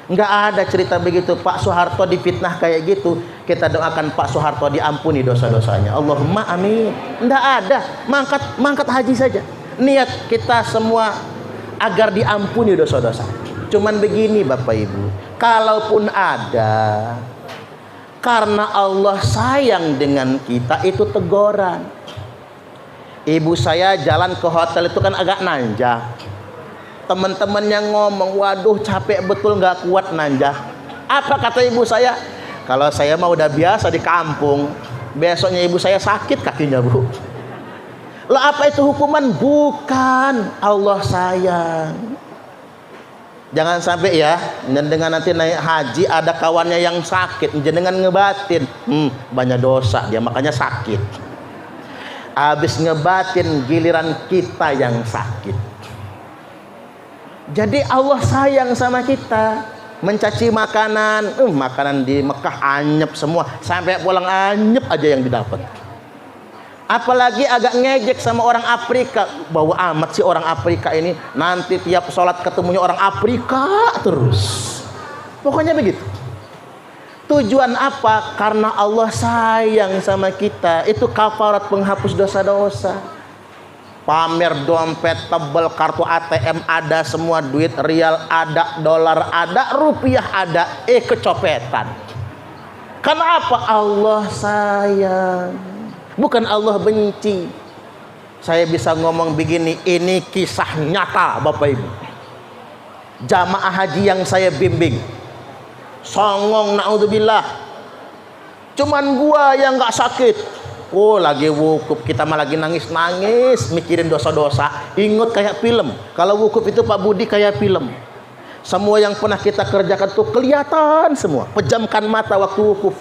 Nggak ada cerita begitu. Pak Soeharto difitnah kayak gitu, kita doakan Pak Soeharto diampuni dosa-dosanya, Allahumma amin. Nggak ada, mangkat haji saja. Niat kita semua agar diampuni dosa-dosa. Cuman begini Bapak Ibu, kalaupun ada, karena Allah sayang dengan kita, itu teguran. Ibu saya jalan ke hotel itu kan agak nanjak. Teman-temannya ngomong, waduh capek betul, nggak kuat nanjak. Apa kata ibu saya? Kalau saya mah udah biasa di kampung. Besoknya ibu saya sakit kakinya bu. Lah apa itu hukuman? Bukan, Allah sayang. Jangan sampai ya, dengan nanti naik haji ada kawannya yang sakit, jenengan ngebatin, banyak dosa dia makanya sakit. Habis ngebatin giliran kita yang sakit. Jadi Allah sayang sama kita. mencaci makanan. Makanan di Mekah anyep semua, sampai pulang anyep aja yang didapat. Apalagi agak ngejek sama orang Afrika, bahwa amat sih orang Afrika ini, nanti tiap sholat ketemunya orang Afrika terus. Pokoknya begitu. Tujuan apa? Karena Allah sayang sama kita. Itu kafarat penghapus dosa-dosa. Pamer dompet tebel, kartu ATM ada, semua duit rial ada, dolar ada, rupiah ada, kecopetan. Karena apa? Allah sayang, bukan Allah benci. Saya bisa ngomong begini, ini kisah nyata Bapak Ibu. Jamaah haji yang saya bimbing, songong naudzubillah, cuman gua yang nggak sakit. Lagi wukuf, kita mah lagi nangis-nangis mikirin dosa-dosa. Ingat kayak film. Kalau wukuf itu Pak Budi kayak film. Semua yang pernah kita kerjakan tuh kelihatan semua. Pejamkan mata waktu wukuf,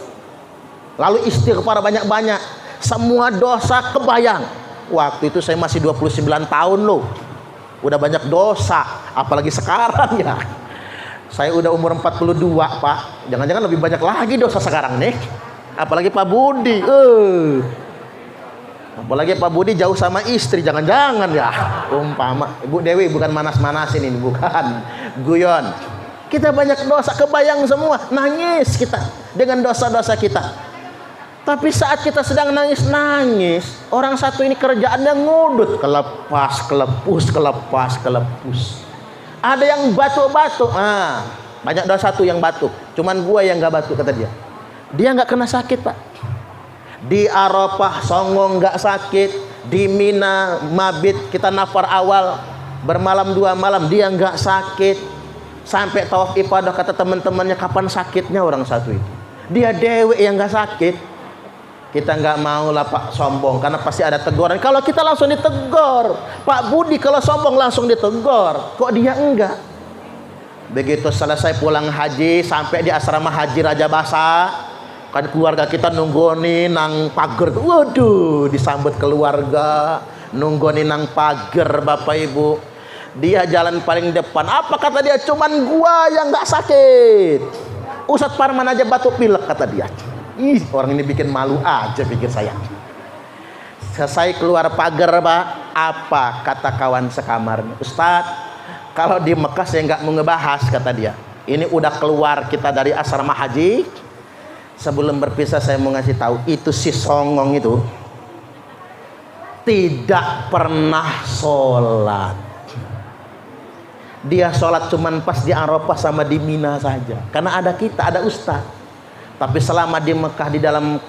lalu istighfar banyak-banyak. Semua dosa kebayang. Waktu itu saya masih 29 tahun loh. Udah banyak dosa, apalagi sekarang ya. Saya udah umur 42 Pak. Jangan-jangan lebih banyak lagi dosa sekarang nih. Apalagi Pak Budi. Apalagi Pak Budi jauh sama istri. Jangan-jangan ya. Umpama Ibu Dewi bukan manas-manasin ini, bukan guyon. Kita banyak dosa, kebayang semua. Nangis kita dengan dosa-dosa kita. Tapi saat kita sedang nangis-nangis, orang satu ini kerjaannya ngudut, kelepas, kelepus, kelepas, kelepus. Ada yang batuk-batuk. Banyak dosa tuh yang batuk. Cuman gua yang nggak batuk kata dia. Dia nggak kena sakit Pak. Di Arafah songong nggak sakit. Di Mina mabit kita nafar awal bermalam 2 malam, dia nggak sakit. Sampai tawaf ifadah kata teman-temannya, kapan sakitnya orang satu itu? Dia dewe yang nggak sakit. Kita nggak mau lah Pak sombong, karena pasti ada teguran. Kalau kita langsung ditegur, Pak Budi kalau sombong langsung ditegur, kok dia enggak? Begitu selesai pulang haji, sampai di asrama haji Raja Basa, kan keluarga kita nunggoni nang pagar. Waduh, disambut keluarga, nunggoni nang pagar Bapak Ibu. Dia jalan paling depan. Apa kata dia? Cuman gua yang nggak sakit. Ustadz Parman aja batuk pilek kata dia. Orang ini bikin malu aja pikir saya. Selesai keluar pagar Pak, apa kata kawan sekamarnya? Ustadz, kalau di Mekah saya nggak mau ngebahas kata dia. Ini udah keluar kita dari asrama haji. Sebelum berpisah saya mau ngasih tahu, itu si songong itu tidak pernah sholat. Dia sholat cuman pas di Arafah sama di Mina saja. Karena ada kita, ada ustaz. Tapi selama di Mekah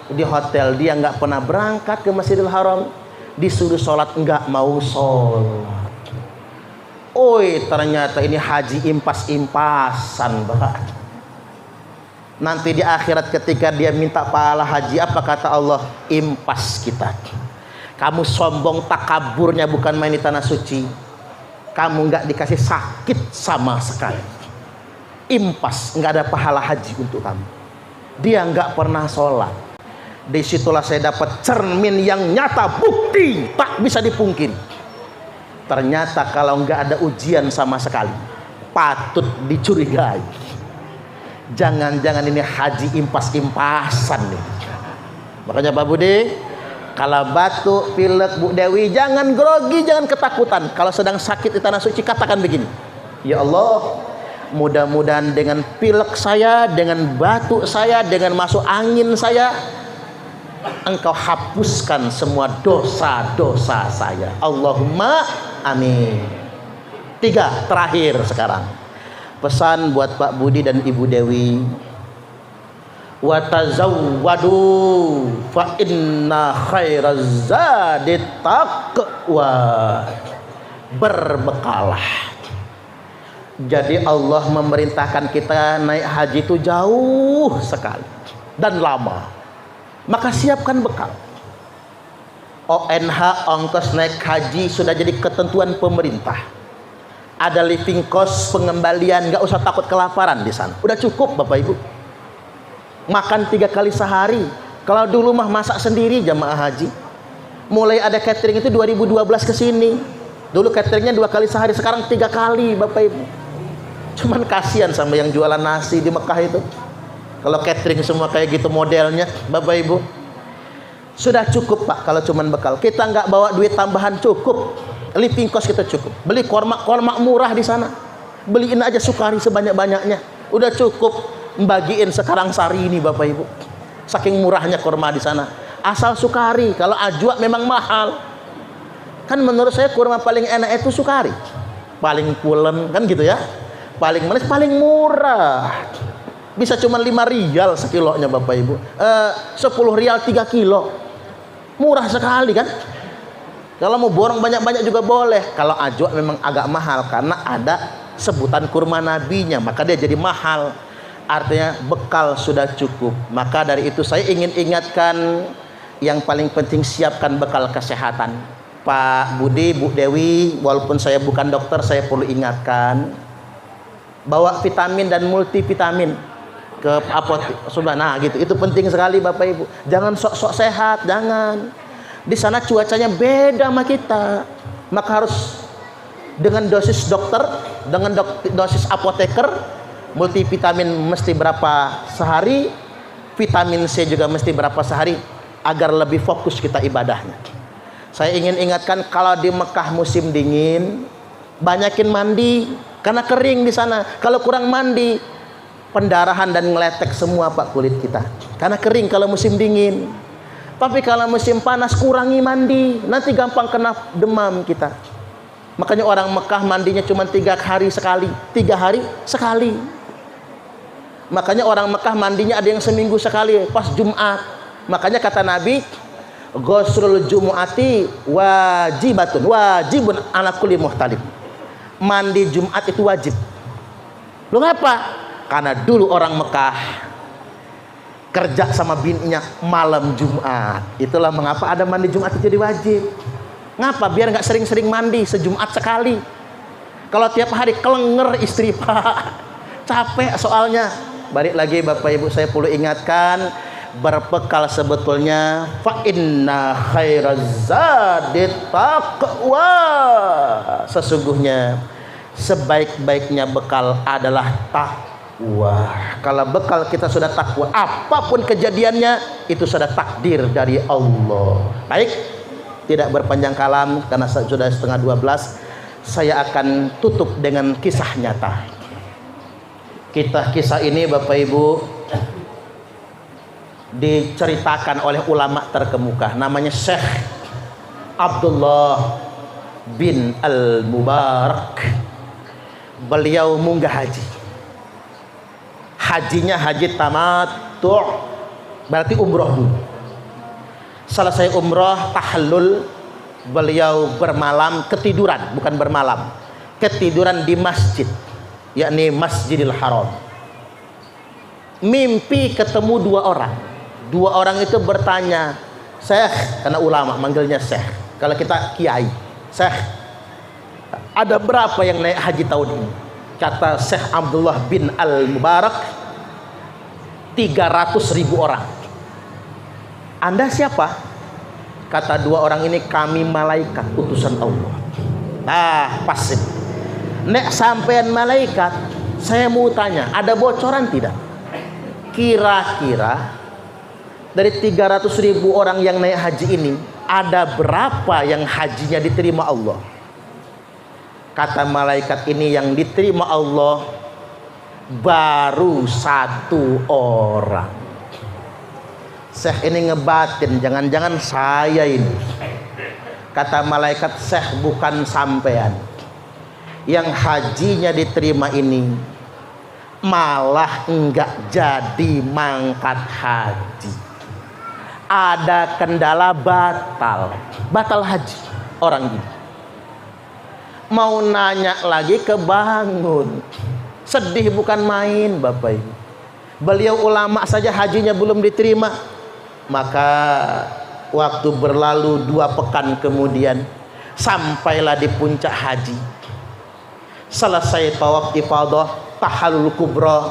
di hotel, dia nggak pernah berangkat ke Masjidil Haram. Disuruh sholat nggak mau sholat. Ternyata ini haji impas-impasan Pak. Nanti di akhirat ketika dia minta pahala haji, apa kata Allah? Impas kita. Kamu sombong, takaburnya bukan main di tanah suci. Kamu nggak dikasih sakit sama sekali. Impas, nggak ada pahala haji untuk kamu. Dia nggak pernah sholat. Disitulah saya dapat cermin yang nyata, bukti tak bisa dipungkiri. Ternyata kalau nggak ada ujian sama sekali, patut dicurigai. Jangan-jangan ini haji impas-impasan nih. Makanya Pak Budi, kalau batuk, pilek, Bu Dewi, jangan grogi, jangan ketakutan. Kalau sedang sakit di tanah suci, katakan begini, ya Allah, mudah-mudahan dengan pilek saya, dengan batuk saya, dengan masuk angin saya, Engkau hapuskan semua dosa-dosa saya. Allahumma amin. 3 terakhir sekarang. Pesan buat Pak Budi dan Ibu Dewi. Wa tazawwadu fa inna khairaz zadi taqwa. Berbekalah. Jadi Allah memerintahkan kita naik haji itu jauh sekali dan lama. Maka siapkan bekal. ONH, ongkos naik haji sudah jadi ketentuan pemerintah. Ada living cost, pengembalian, nggak usah takut kelaparan di sana. Udah cukup Bapak Ibu. Makan 3 kali sehari. Kalau dulu mah masak sendiri jamaah haji. Mulai ada catering itu 2012 ke sini. Dulu cateringnya 2 kali sehari, sekarang 3 kali Bapak Ibu. Cuman kasihan sama yang jualan nasi di Mekah itu. Kalau catering semua kayak gitu modelnya, Bapak Ibu. Sudah cukup Pak kalau cuman bekal. Kita nggak bawa duit tambahan, cukup. Living cost kita cukup. Beli korma murah di sana. Beliin aja sukari sebanyak-banyaknya. Udah cukup membagiin sekarang sari ini Bapak Ibu. Saking murahnya korma di sana. Asal sukari. Kalau ajwa memang mahal. Kan menurut saya kurma paling enak itu sukari. Paling pulen kan gitu ya. Paling manis, paling murah. Bisa cuma 5 rial sekilonya Bapak Ibu. 10 rial 3 kilo. Murah sekali kan? Kalau mau borong banyak-banyak juga boleh. Kalau ajwa memang agak mahal karena ada sebutan kurma nabinya, maka dia jadi mahal. Artinya bekal sudah cukup. Maka dari itu saya ingin ingatkan, yang paling penting siapkan bekal kesehatan. Pak Budi, Bu Dewi, walaupun saya bukan dokter, saya perlu ingatkan, bawa vitamin dan multivitamin ke apotek. Nah gitu, itu penting sekali Bapak Ibu. Jangan sok-sok sehat, jangan. Di sana cuacanya beda sama kita, maka harus dengan dosis dokter, dengan dosis apoteker. Multivitamin mesti berapa sehari, vitamin C juga mesti berapa sehari, agar lebih fokus kita ibadahnya. Saya ingin ingatkan, kalau di Mekah musim dingin, banyakin mandi karena kering di sana. Kalau kurang mandi, pendarahan dan ngeletek semua Pak kulit kita, karena kering kalau musim dingin. Tapi kalau musim panas kurangi mandi, nanti gampang kena demam kita. Makanya orang Mekah mandinya cuma 3 hari sekali, 3 hari sekali. Makanya orang Mekah mandinya ada yang seminggu sekali, pas Jumat. Makanya kata Nabi, ghuslul jumu'ati wajibun ala kulli muhtalim. Mandi Jumat itu wajib. Lu ngapa? Karena dulu orang Mekah kerja sama bininya malam Jumat. Itulah mengapa ada mandi Jumat itu jadi wajib. Ngapa? Biar nggak sering-sering mandi, sejumat sekali. Kalau tiap hari kelenger istri Pak, capek soalnya. Balik lagi Bapak Ibu, saya perlu ingatkan, berbekal sebetulnya fa inna khairaz zadit taqwa. Sesungguhnya sebaik-baiknya bekal adalah takwa. Wah, kalau bekal kita sudah takwa, apapun kejadiannya itu sudah takdir dari Allah. Baik, tidak berpanjang kalam karena sudah setengah 12, saya akan tutup dengan kisah nyata. Kisah ini Bapak Ibu diceritakan oleh ulama terkemuka, namanya Syekh Abdullah bin Al-Mubarak. Beliau munggah haji. Hajinya haji tamattu', berarti umroh dulu. Selesai umroh tahallul, beliau bermalam, ketiduran, bukan bermalam, ketiduran di masjid, yakni Masjidil Haram. Mimpi ketemu 2 orang. 2 orang itu bertanya, Syekh, karena ulama manggilnya Syekh, kalau kita kiai, Syekh, ada berapa yang naik haji tahun ini? Kata Syekh Abdullah bin Al-Mubarak, 300.000 orang. Anda siapa? Kata 2 orang ini, kami malaikat utusan Allah. Nah, pas. Nek sampean malaikat, saya mau tanya, ada bocoran tidak? Kira-kira dari 300.000 orang yang naik haji ini, ada berapa yang hajinya diterima Allah? Kata malaikat ini, yang diterima Allah baru 1 orang. Syekh ini ngebatin, jangan-jangan saya ini. Kata malaikat, Syekh, bukan sampean. Yang hajinya diterima ini malah enggak jadi mangkat haji. Ada kendala batal haji orang ini. Mau nanya lagi kebangun. Sedih bukan main Bapak Ibu. Beliau ulama saja hajinya belum diterima. Maka waktu berlalu 2 pekan kemudian, sampailah di puncak haji. Selesai tawaf ifadah, tahallul kubra,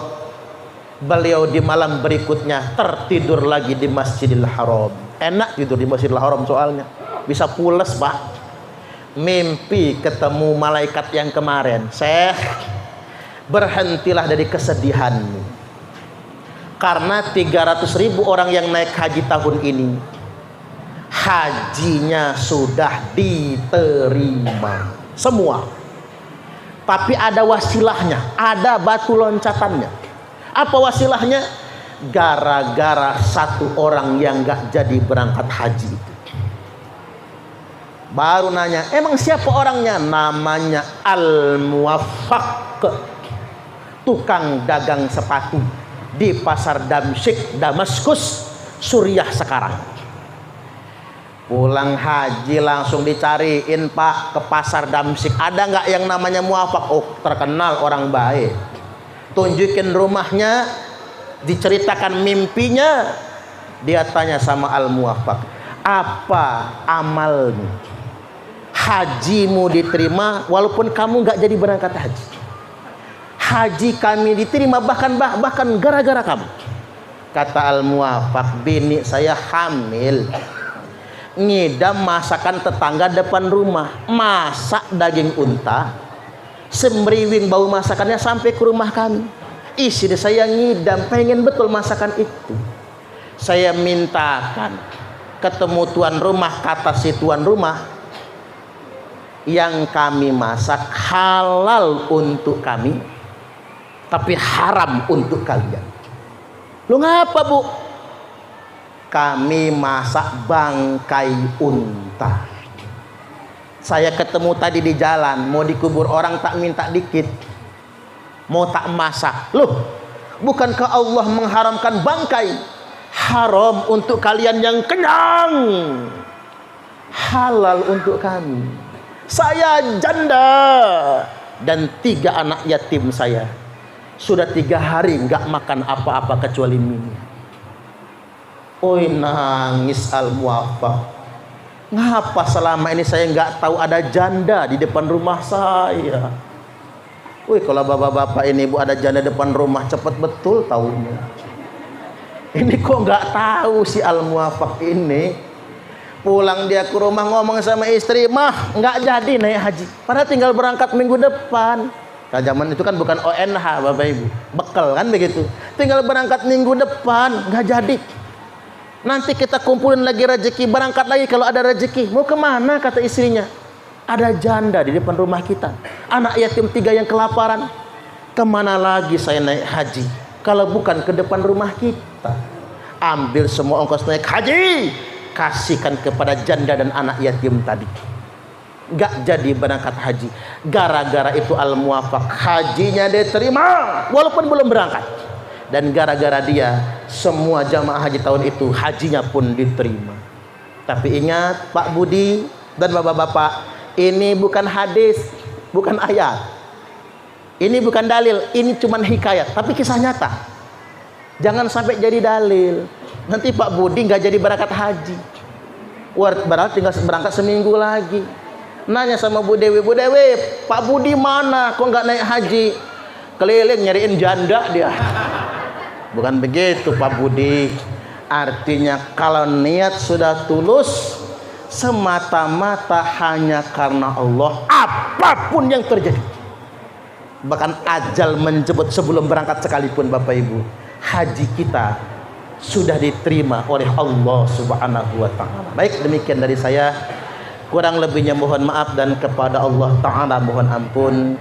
beliau di malam berikutnya tertidur lagi di Masjidil Haram. Enak tidur di Masjidil Haram soalnya, bisa pules Pak. Mimpi ketemu malaikat yang kemarin. Syekh, berhentilah dari kesedihanmu. Karena 300.000 orang yang naik haji tahun ini, hajinya sudah diterima semua. Tapi ada wasilahnya, ada batu loncatannya. Apa wasilahnya? Gara-gara satu orang yang gak jadi berangkat haji itu. Baru nanya, emang siapa orangnya? Namanya Al-Muwaffaq, tukang dagang sepatu di pasar Damsyik, Damaskus, Suriah sekarang. Pulang haji langsung dicariin, Pak, ke pasar Damsyik ada nggak yang namanya Muwaffaq? Oh, terkenal orang baik. Tunjukin rumahnya, diceritakan mimpinya. Dia tanya sama Al-Muwaffaq, apa amalmu? Hajimu diterima walaupun kamu nggak jadi berangkat haji. Haji kami diterima bahkan gara-gara kamu. Kata Al-Muwaffaq, bini saya hamil, ngidam masakan tetangga depan rumah, masak daging unta, semriwing bau masakannya sampai ke rumah kami. Istri saya ngidam, pengen betul masakan itu. Saya mintakan ketemu tuan rumah, kata si tuan rumah, yang kami masak halal untuk kami, tapi haram untuk kalian. Lu ngapa, Bu? Kami masak bangkai unta. Saya ketemu tadi di jalan, mau dikubur orang tak minta dikit, mau tak masak. Loh, bukankah Allah mengharamkan bangkai? Haram untuk kalian yang kenyang, halal untuk kami. Saya janda dan 3 anak yatim saya sudah 3 hari nggak makan apa-apa kecuali mie. Oi, nangis Al-Muwaffaq. Ngapa selama ini saya nggak tahu ada janda di depan rumah saya? Wih, kalau bapak-bapak ini Bu ada janda depan rumah, cepet betul tahunya. Ini kok nggak tahu si Al-Muwaffaq ini. Pulang dia ke rumah ngomong sama istri, mah nggak jadi naik haji, padahal tinggal berangkat minggu depan. Nah, zaman itu kan bukan ONH Bapak Ibu, bekal kan begitu, tinggal berangkat minggu depan, nggak jadi. Nanti kita kumpulin lagi rezeki, berangkat lagi kalau ada rezeki. Mau kemana? Kata istrinya. Ada janda di depan rumah kita, anak yatim 3 yang kelaparan. Kemana lagi saya naik haji kalau bukan ke depan rumah kita? Ambil semua ongkos naik haji, kasihkan kepada janda dan anak yatim tadi. Gak jadi berangkat haji. Gara-gara itu Al-Muwaffaq hajinya diterima walaupun belum berangkat. Dan gara-gara dia semua jamaah haji tahun itu hajinya pun diterima. Tapi ingat Pak Budi dan bapak-bapak, ini bukan hadis, bukan ayat, ini bukan dalil, ini cuma hikayat, tapi kisah nyata. Jangan sampai jadi dalil, nanti Pak Budi nggak jadi berangkat haji. Berarti tinggal berangkat seminggu lagi. Nanya sama Bu Dewi, Bu Dewi, Pak Budi mana? Kok nggak naik haji? Keliling nyariin janda dia. Bukan begitu Pak Budi. Artinya kalau niat sudah tulus, semata-mata hanya karena Allah, apapun yang terjadi, bahkan ajal menjemput sebelum berangkat sekalipun Bapak Ibu, haji kita sudah diterima oleh Allah Subhanahu wa ta'ala. Baik, demikian dari saya, kurang lebihnya mohon maaf dan kepada Allah Ta'ala mohon ampun.